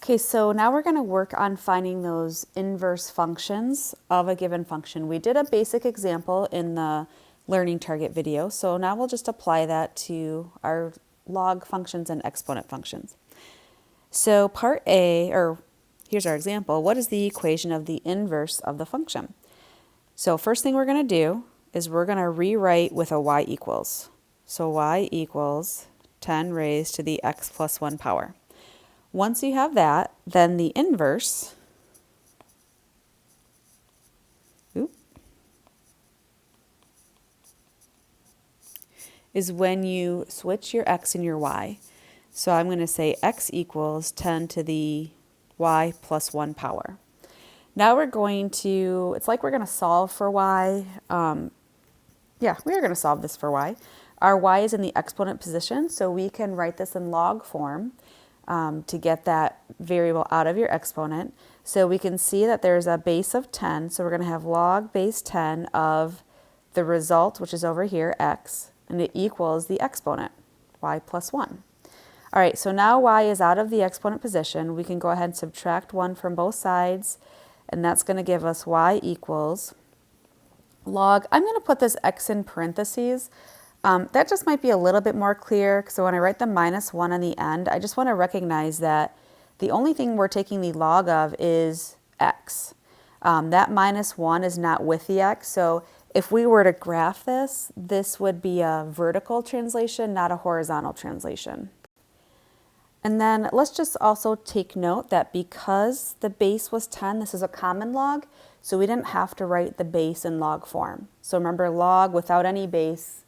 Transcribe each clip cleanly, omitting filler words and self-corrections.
Okay, so now we're going to work on finding those inverse functions of a given function. We did a basic example in the learning target video, so now we'll just apply that to our log functions and exponent functions. So part A, or here's our example, what is the equation of the inverse of the function? So first thing we're going to do is we're going to rewrite with a y equals. So y equals 10 raised to the x plus 1 power. Once you have that, then the inverse is when you switch your x and your y. So I'm going to say x equals 10 to the y plus 1 power. Now we're going to, it's like we're going to solve for y. Yeah, we are going to solve this for y. Our y is in the exponent position, so we can write this in log form to get that variable out of your exponent. So we can see that there's a base of 10, so we're going to have log base 10 of the result, which is over here, x, and it equals the exponent, y plus 1. All right, so now y is out of the exponent position. We can go ahead and subtract 1 from both sides, and that's going to give us y equals log. I'm going to put this x in parentheses. That just might be a little bit more clear, so when I write the minus 1 on the end, I just want to recognize that the only thing we're taking the log of is x. That minus 1 is not with the x, so if we were to graph this, this would be a vertical translation, not a horizontal translation. And then let's just also take note that because the base was 10, this is a common log, so we didn't have to write the base in log form. So remember, log without any base,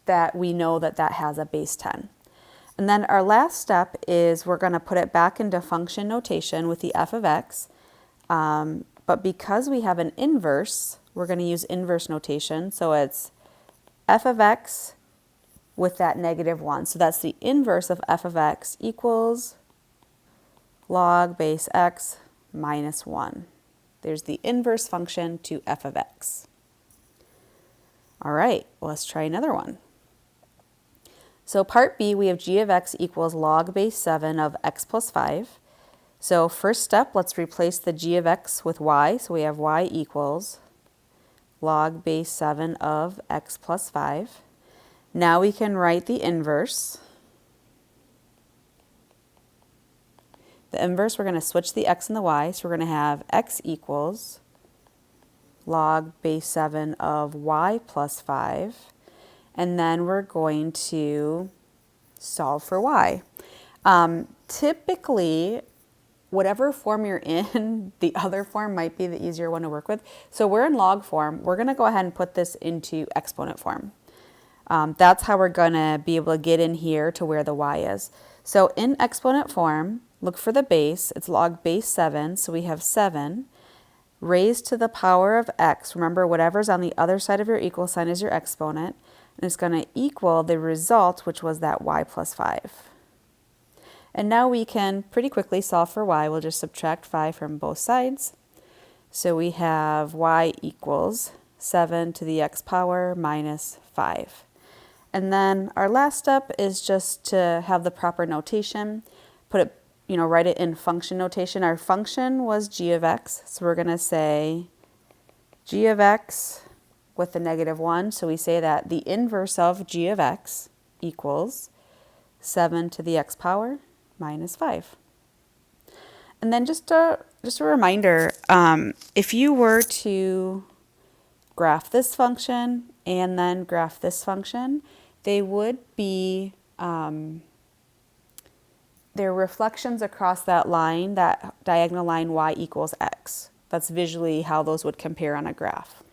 that we know that that has a base 10. And then our last step is we're going to put it back into function notation with the f of x. But because we have an inverse, we're going to use inverse notation. So it's f of x with that negative 1. So that's the inverse of f of x equals log base x minus 1. There's the inverse function to f of x. All right, let's try another one. So part B, we have g of x equals log base 7 of x plus 5. So first step, let's replace the g of x with y. So we have y equals log base 7 of x plus 5. Now we can write the inverse. The inverse, we're going to switch the x and the y. So we're going to have x equals log base 7 of y plus 5. And then we're going to solve for y. Typically, whatever form you're in, the other form might be the easier one to work with. So we're in log form. We're going to go ahead and put this into exponent form. That's how we're going to be able to get in here to where the y is. So in exponent form, look for the base. It's log base 7, so we have 7 raised to the power of x. Remember, whatever's on the other side of your equal sign is your exponent, and it's going to equal the result, which was that y plus 5. And now we can pretty quickly solve for y. We'll just subtract 5 from both sides. So we have y equals 7 to the x power minus 5. And then our last step is just to have the proper notation. Put it, write it in function notation. Our function was g of x, so we're going to say g of x with the negative 1. So we say that the inverse of g of x equals 7 to the x power minus 5. And then just a reminder, if you were to graph this function and then graph this function, they would be their reflections across that line, that diagonal line y equals x. That's visually how those would compare on a graph.